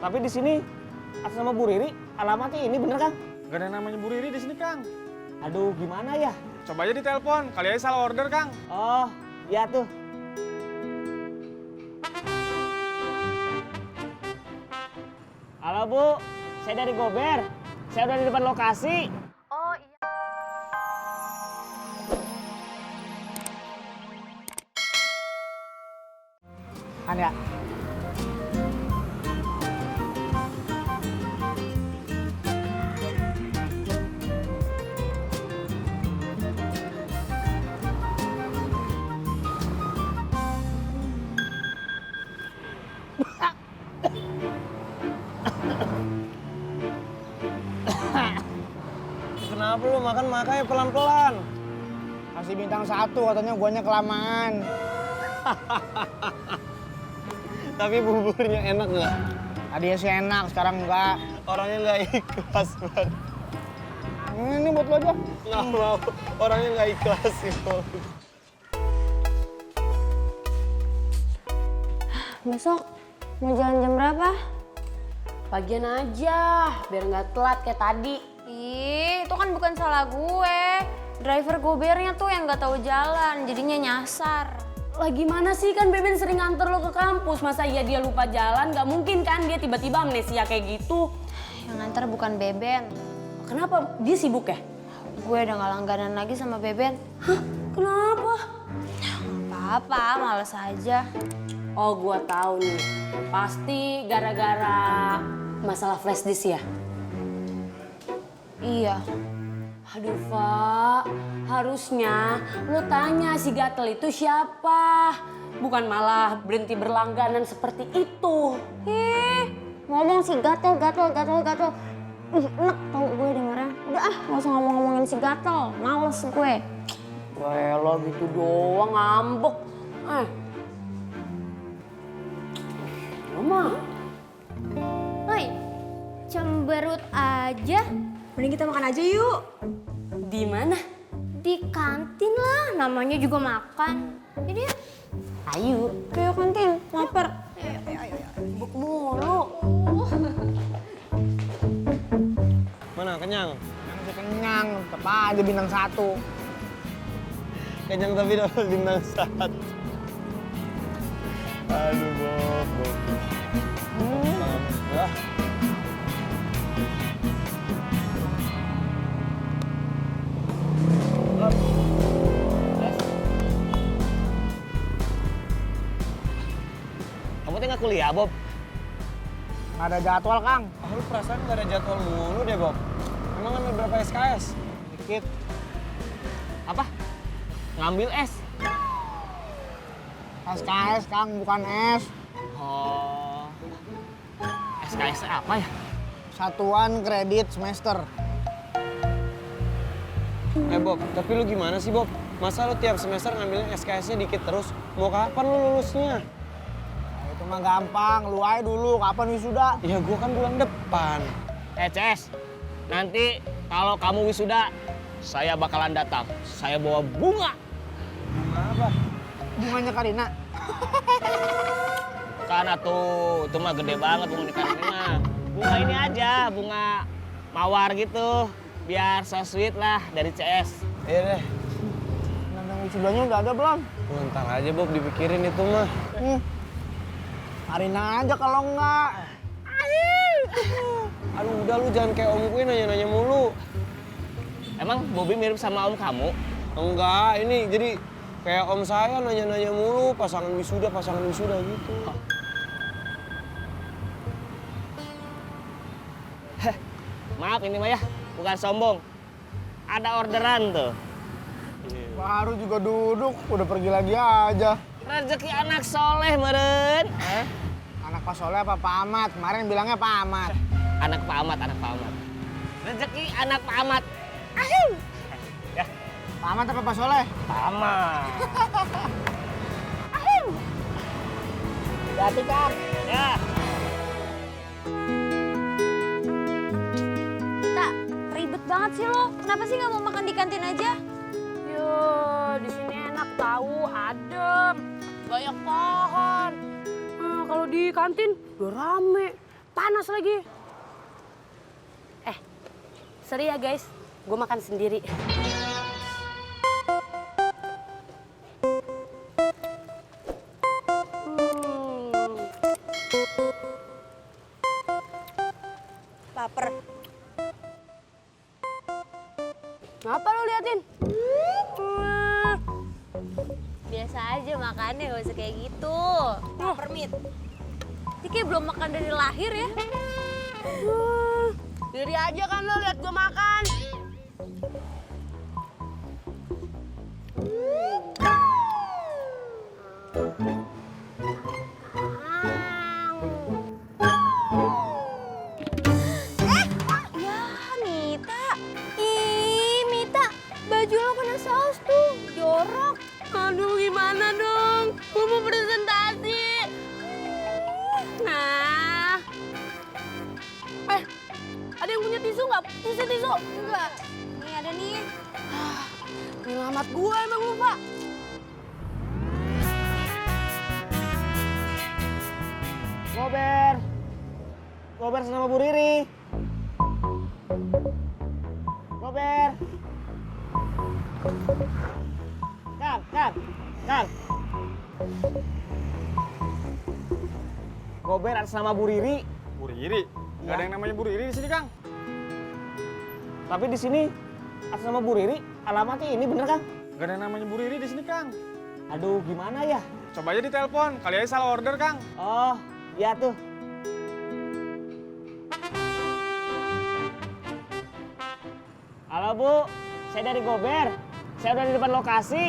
Tapi di sini atas nama Bu Riri, alamatnya ini bener Kang? Gak ada namanya Bu Riri di sini, Kang. Aduh, gimana ya? Coba aja ditelepon, kali aja salah order, Kang. Oh, iya tuh. Halo Bu, saya dari Gober. Saya udah di depan lokasi. Oh iya. Kan ya? Kenapa lu makan makanya pelan-pelan? Kasih bintang 1, katanya guanya kelamaan. Tapi buburnya enak nggak? Tadinya sih enak, sekarang enggak. Orangnya nggak ikhlas, Bang. Ini buat lo aja. Nggak mau, orangnya nggak ikhlas gitu. Besok mau jalan jam berapa? Pagian aja, biar nggak telat kayak tadi. Ih, itu kan bukan salah gue. Driver gobernya tuh yang nggak tahu jalan, jadinya nyasar. Lah gimana sih, kan Beben sering nganter lo ke kampus. Masa iya dia lupa jalan? Gak mungkin kan dia tiba-tiba amnesia kayak gitu. Yang nganter bukan Beben. Kenapa? Dia sibuk ya? Gue udah gak langganan lagi sama Beben. Hah? Kenapa? Apa-apa, males aja. Oh, gua tahu nih. Pasti gara-gara masalah flash disk ya? Iya. Aduh, Fa. Harusnya lo tanya si Gatel itu siapa. Bukan malah berhenti berlangganan seperti itu. Ih, ngomong si gatel. Enek tau gue dengernya. Udah gak usah ngomongin si gatel. Males gue. Wah, gitu doang ngambek. Mama. Hoi, cemberut aja. Mending kita makan aja yuk. Di mana? Di kantin lah, namanya juga makan. Jadi ya, Ayo. ayo kantin, lapar. Buk mulu. Mana, kenyang? Masih kenyang, tetap aja bintang 1. Kenyang tapi dapat bintang 1. Aduh, Bob. Wah. Kamu tuh nggak kuliah, Bob? Nggak ada jadwal, Kang. Lu perasaan nggak ada jadwal mulu deh, Bob. Emang ngambil berapa SKS? Dikit. Apa? Ngambil S. SKS, Kang, bukan S. Oh. SKS apa ya? Satuan Kredit Semester. Bob, tapi lu gimana sih, Bob? Masa lu tiap semester ngambilin SKS-nya dikit terus? Mau kapan lu lulusnya? Itu mah gampang, lu aja dulu, kapan wisuda? Ya gua kan bulan depan. Ces, nanti kalau kamu wisuda, saya bakalan datang. Saya bawa bunga. Bunga apa? Bunganya Karina. Karena tuh, itu mah gede banget bunga di Karina mah. Bunga ini aja, bunga mawar gitu. Biar so sweet lah dari CS. Iya deh. Nantang wisudanya udah ada belum? Ntar aja, Bob, dipikirin itu mah. Karina aja kalau enggak. Aduh, udah lu jangan kayak om gue nanya-nanya mulu. Emang Bobby mirip sama om kamu? Enggak, ini jadi kayak om saya nanya-nanya mulu, pasangan wisuda gitu. Maaf ini mah ya, bukan sombong. Ada orderan tuh. Baru juga duduk, udah pergi lagi aja. Rezeki anak soleh meren. Anak Pak Soleh apa Pak Ahmad? Kemarin bilangnya Pak Ahmad. Anak Pak Ahmad. Rezeki anak Pak Ahmad. Ahiu. Ya, Pak Ahmad apa Pak Soleh? Pak Ahmad. Ahiu. Hati Kang. Ya. Kita ribet banget sih lo. Kenapa sih nggak mau makan di kantin aja? Yo, di sini enak tahu, adem, banyak pohon. Nah, kalau di kantin udah rame, panas lagi. Sorry ya guys, gue makan sendiri. Laper. Ngapa lu liatin? Biasa aja makannya, gak usah kayak gitu. Lapar, Mit. Ini kayak belum makan dari lahir ya. Diri aja kan lo liat gue makan. Ya, Mita. Ih, Mita. Baju lo kena saus tuh. Jorok. Aduh gimana dong? Gue mau presentasi. Nah. Ada yang punya tisu nggak? Tisu. Enggak. Nih ada nih. Ngelamat gue emang lu, Pak. Gober. Gober sama Bu Riri. Gober. Kang. Gober atas nama Bu Riri. Bu Riri? Gak ada yang namanya Bu Riri di sini, Kang. Tapi di sini atas nama Bu Riri, alamatnya ini bener Kang? Gak ada yang namanya Bu Riri di sini, Kang. Aduh, gimana ya? Coba aja ditelepon, kali aja salah order, Kang. Oh, iya tuh. Halo Bu, saya dari Gober. Saya udah di depan lokasi.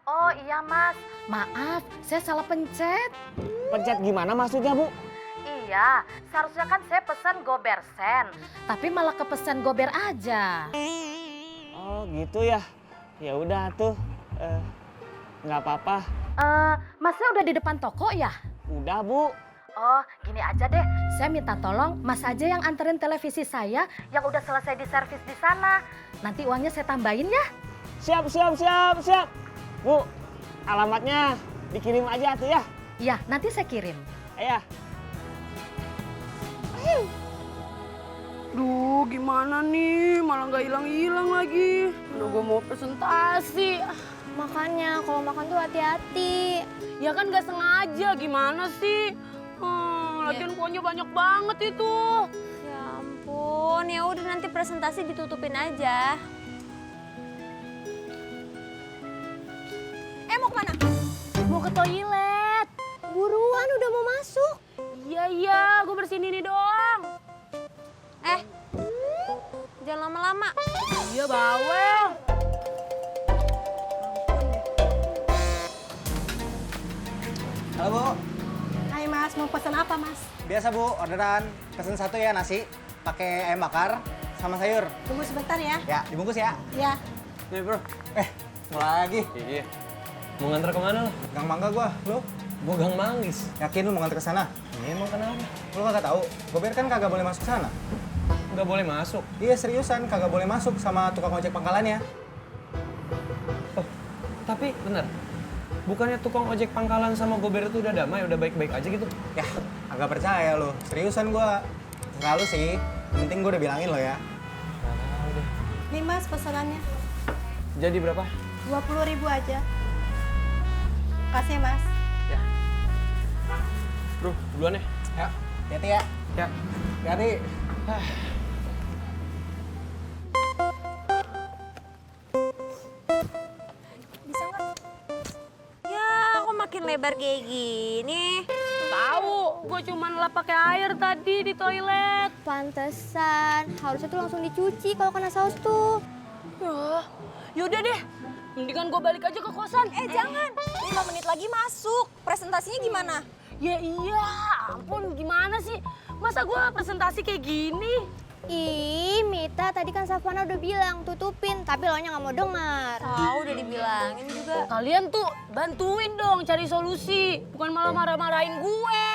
Oh iya mas, maaf saya salah pencet. Pencet gimana maksudnya Bu? Iya, seharusnya kan saya pesan gober sen, tapi malah kepesan gober aja. Oh gitu ya. Ya udah tuh, nggak apa-apa. Masnya udah di depan toko ya? Udah Bu. Oh gini aja deh, saya minta tolong mas aja yang anterin televisi saya yang udah selesai diservis di sana. Nanti uangnya saya tambahin ya. Siap. Bu, alamatnya dikirim aja tuh ya. Iya, nanti saya kirim. Iya. Duh gimana nih, malah nggak hilang lagi. Udah gue mau presentasi. Makanya kalau makan tuh hati-hati. Ya kan nggak sengaja, gimana sih? Lagian kuahnya banyak banget itu. Ya ampun, ya udah nanti presentasi ditutupin aja. Mau kemana? Mau ke toilet. Buruan, udah mau masuk. Iya, gue bersihin ini doang. Jangan lama-lama. Iya bawel. Halo Bu, Hai mas, mau pesan apa mas? biasa Bu, orderan pesen satu ya nasi, pakai ayam bakar sama sayur. Tunggu sebentar ya. Ya, dibungkus ya. Ya. Nih bro. Mau lagi. Iya. Mau nganter kemana lo? Gang Mangga gua, lu? Gua Gang Manggis. Yakin lu mau nganter ke sana? Ini emang kenapa? Lu kagak tahu? Gober kan kagak boleh masuk sana. Nggak boleh masuk. Iya seriusan, kagak boleh masuk sama tukang ojek pangkalannya. Oh, tapi bener. Bukannya tukang ojek pangkalan sama Gober itu udah damai, udah baik-baik aja gitu? Ya, agak percaya lu. Seriusan gua. Terserah lu sih. Yang penting gua udah bilangin lo ya. Nih mas pesanannya. Jadi berapa? 20.000 aja. Kasih ya mas. Ya. Bro, duluan ya. Ya, hati-hati ya. Ya. Hati-hati. Bisa nggak? Ya, kok makin lebar kayak gini? Tahu, gue cuman lap pakai air tadi di toilet. Pantesan, harusnya tuh langsung dicuci kalau kena saus tuh. Yaudah deh, mendingan gue balik aja ke kosan. Jangan, 5 menit lagi masuk. Presentasinya gimana? Ya iya, ampun gimana sih? Masa gue presentasi kayak gini? Ih, Mita, tadi kan Safwana udah bilang tutupin, tapi lo nya nggak mau dengar. Tahu udah dibilangin juga. Kalian tuh bantuin dong cari solusi, bukan malah marah-marahin gue.